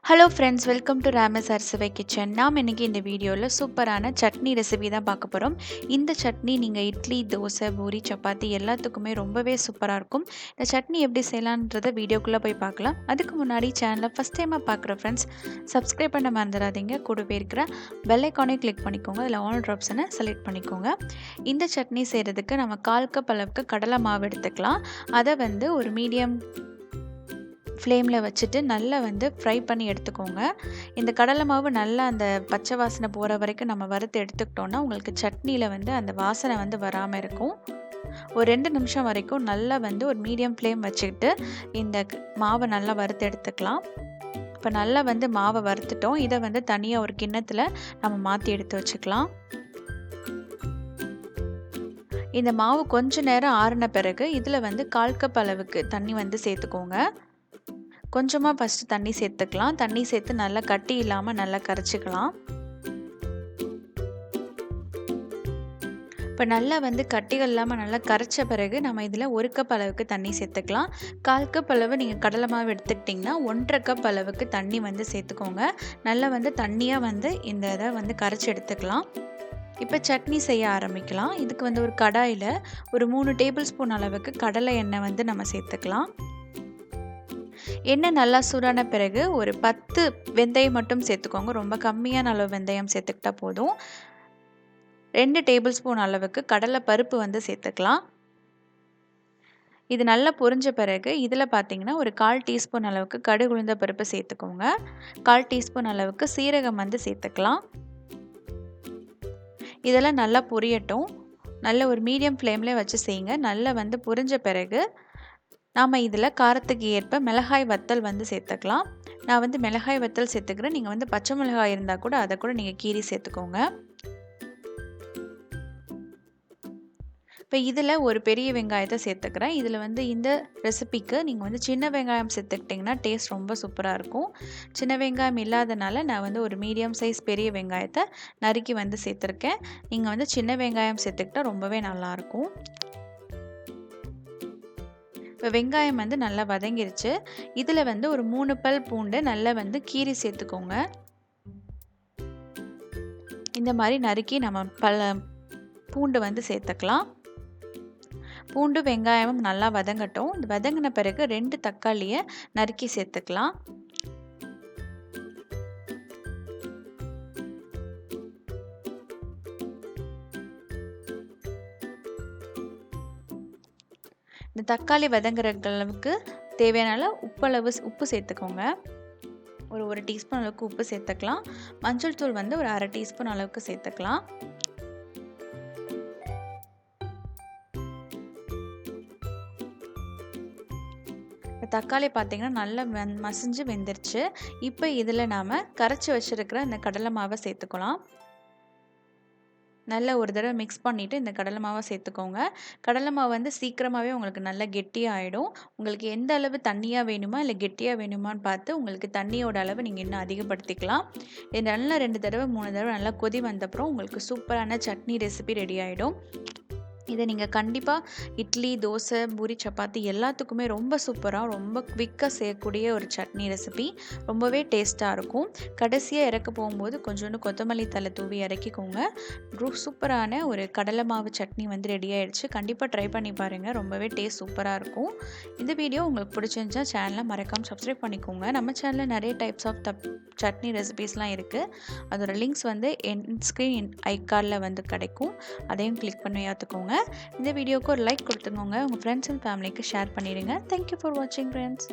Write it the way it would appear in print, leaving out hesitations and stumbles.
Hello friends, welcome to ராமஸ் அரசவை kitchen. நாம் இன்றைக்கி இந்த வீடியோவில் சூப்பரான சட்னி ரெசிபி தான் பார்க்க போகிறோம். இந்த சட்னி நீங்கள் இட்லி, தோசை, பூரி, சப்பாத்தி எல்லாத்துக்குமே ரொம்பவே சூப்பராக இருக்கும். இந்த சட்னி எப்படி செய்யலான்றதை வீடியோக்குள்ளே போய் பார்க்கலாம். அதுக்கு முன்னாடி சேனலை ஃபஸ்ட் டைமாக பார்க்குற ஃப்ரெண்ட்ஸ் சப்ஸ்கிரைப் பண்ண மறந்துடாதீங்க. கூடவே இருக்கிற பெல் ஐக்கானே கிளிக் பண்ணிக்கோங்க. அதில் ஆல் ஆப்ஷனை செலக்ட் பண்ணிக்கோங்க. இந்த சட்னி செய்கிறதுக்கு நம்ம 1/4 கப் அளவுக்கு கடலை மாவு எடுத்துக்கலாம். அதை ஒரு மீடியம் ஃப்ளேமில் வச்சுட்டு நல்லா ஃப்ரை பண்ணி எடுத்துக்கோங்க. இந்த கடலை மாவு நல்லா அந்த பச்சை வாசனை போகிற வரைக்கும் நம்ம வறுத்து எடுத்துக்கிட்டோன்னா உங்களுக்கு சட்னியில் அந்த வாசனை வராமல் இருக்கும். ஒரு 2 நிமிஷம் வரைக்கும் நல்லா ஒரு மீடியம் ஃப்ளேம் வச்சுக்கிட்டு இந்த மாவை நல்லா வறுத்து எடுத்துக்கலாம். இப்போ நல்லா மாவை வறுத்துட்டோம். இதை தனியாக ஒரு கிண்ணத்தில் நம்ம மாற்றி எடுத்து வச்சுக்கலாம். இந்த மாவு கொஞ்சம் நேரம் ஆறின பிறகு இதில் 1/4 கப் அளவுக்கு தண்ணி சேர்த்துக்கோங்க. கொஞ்சமாக ஃபஸ்ட்டு தண்ணி சேர்த்துக்கலாம். தண்ணி சேர்த்து நல்லா கட்டி இல்லாமல் நல்லா கரைச்சிக்கலாம். இப்போ நல்லா கட்டிகள் இல்லாமல் நல்லா கரைச்ச பிறகு நம்ம இதில் 1 கப் அளவுக்கு தண்ணி சேர்த்துக்கலாம். 1/4 கப் அளவு நீங்கள் கடலை மாவு எடுத்துக்கிட்டிங்கன்னா 1/2 கப் அளவுக்கு தண்ணி சேர்த்துக்கோங்க. நல்லா தண்ணியாக இந்த இதை கரைச்சி எடுத்துக்கலாம். இப்போ சட்னி செய்ய ஆரம்பிக்கலாம். இதுக்கு ஒரு கடாயில் ஒரு 3 டேபிள் ஸ்பூன் அளவுக்கு கடலை எண்ணெய் நம்ம சேர்த்துக்கலாம். எண்ணெய் நல்லா சூடான பிறகு ஒரு 10 வெந்தயம் மட்டும் சேர்த்துக்கோங்க. ரொம்ப கம்மியான அளவு வெந்தயம் சேர்த்துக்கிட்டா போதும். 2 டேபிள் ஸ்பூன் அளவுக்கு கடலை பருப்பு சேர்த்துக்கலாம். இது நல்லா பொரிஞ்ச பிறகு இதில் பார்த்தீங்கன்னா ஒரு 1/4 டீஸ்பூன் அளவுக்கு கடுகு உளுந்த பருப்பு சேர்த்துக்கோங்க. 1/4 டீஸ்பூன் அளவுக்கு சீரகம் சேர்த்துக்கலாம். இதெல்லாம் நல்லா பொரியட்டும். நல்ல ஒரு மீடியம் ஃப்ளேம்லேயே வச்சு செய்யுங்க. நல்லா பொரிஞ்ச பிறகு நாம் இதில் காரத்துக்கு ஏற்ப மிளகாய் வத்தல் சேர்த்துக்கலாம். நான் மிளகாய் வத்தல் சேர்த்துக்கிறேன். நீங்கள் பச்சை மிளகாய் இருந்தால் கூட அதை கூட நீங்கள் கீறி சேர்த்துக்கோங்க. இப்போ இதில் ஒரு பெரிய வெங்காயத்தை சேர்த்துக்கிறேன். இதில் இந்த ரெசிபிக்கு நீங்கள் சின்ன வெங்காயம் சேர்த்துக்கிட்டிங்கன்னா டேஸ்ட் ரொம்ப சூப்பராக இருக்கும். சின்ன வெங்காயம் இல்லாதனால நான் ஒரு மீடியம் சைஸ் பெரிய வெங்காயத்தை நறுக்கி சேர்த்துருக்கேன். நீங்கள் சின்ன வெங்காயம் சேர்த்துக்கிட்டால் ரொம்பவே நல்லாயிருக்கும். இப்போ வெங்காயம் நல்லா வதங்கிருச்சு. இதில் ஒரு 3 பல் பூண்டு நல்லா கீரி சேர்த்துக்கோங்க. இந்த மாதிரி நறுக்கி நம்ம பூண்டு சேர்த்துக்கலாம். பூண்டு வெங்காயமும் நல்லா வதங்கட்டும். வதங்கின பிறகு 2 தக்காளியை நறுக்கி சேர்த்துக்கலாம். இந்த தக்காளி வதங்குற அளவுக்கு தேவையான உப்பு சேர்த்துக்கோங்க. ஒரு டீஸ்பூன் அளவுக்கு உப்பு சேர்த்துக்கலாம். மஞ்சள் தூள் ஒரு அரை டீஸ்பூன் அளவுக்கு சேர்த்துக்கலாம். தக்காளி பார்த்தீங்கன்னா நல்லா மசிஞ்சு வெந்துருச்சு. இப்போ இதில் நாம் கரைச்சி வச்சுருக்கிற இந்த கடலை மாவை சேர்த்துக்கலாம். நல்லா ஒரு தடவை மிக்ஸ் பண்ணிவிட்டு இந்த கடலை மாவை சேர்த்துக்கோங்க. கடலை மாவு சீக்கிரமாகவே உங்களுக்கு நல்லா கெட்டியாக ஆகிடும். உங்களுக்கு எந்த அளவு தண்ணியாக வேணுமா இல்லை கெட்டியாக வேணுமான்னு பார்த்து உங்களுக்கு தண்ணியோட அளவு நீங்கள் இன்னும் அதிகப்படுத்திக்கலாம். இது நல்லா 2 தடவை 3 தடவை நல்லா கொதி வந்தப்புறம் உங்களுக்கு சூப்பரான சட்னி ரெசிபி ரெடி ஆகிடும். இதை நீங்கள் கண்டிப்பாக இட்லி, தோசை, பூரி, சப்பாத்தி எல்லாத்துக்குமே ரொம்ப சூப்பராக ரொம்ப குவிக்காக செய்யக்கூடிய ஒரு சட்னி ரெசிபி. ரொம்பவே டேஸ்ட்டாக இருக்கும். கடைசியாக இறக்க போகும்போது கொஞ்சோண்டு கொத்தமல்லி தழை தூவி இறக்கிக்கோங்க. சூப்பரான ஒரு கடலை மாவு சட்னி ரெடி ஆகிடுச்சு. கண்டிப்பாக ட்ரை பண்ணி பாருங்கள். ரொம்பவே டேஸ்ட் சூப்பராக இருக்கும். இந்த வீடியோ உங்களுக்கு பிடிச்சிருந்துச்சா சேனலை மறக்காமல் சப்ஸ்கிரைப் பண்ணிக்கோங்க. நம்ம சேனலில் நிறைய டைப்ஸ் ஆஃப் சட்னி ரெசிபீஸ்லாம் இருக்குது. அதோட லிங்க்ஸ் என் ஸ்க்ரீன் ஐகார்டில் கிடைக்கும். அதையும் கிளிக் பண்ணி பார்த்துக்கோங்க. இந்த வீடியோக்கு ஒரு லைக் கொடுத்துக்கோங்க. உங்கள் ஃப்ரெண்ட்ஸ் அண்ட் ஃபேமிலிக்கு ஷேர் பண்ணிடுங்க. தேங்க்யூ ஃபார் வாட்சிங் ஃப்ரெண்ட்ஸ்.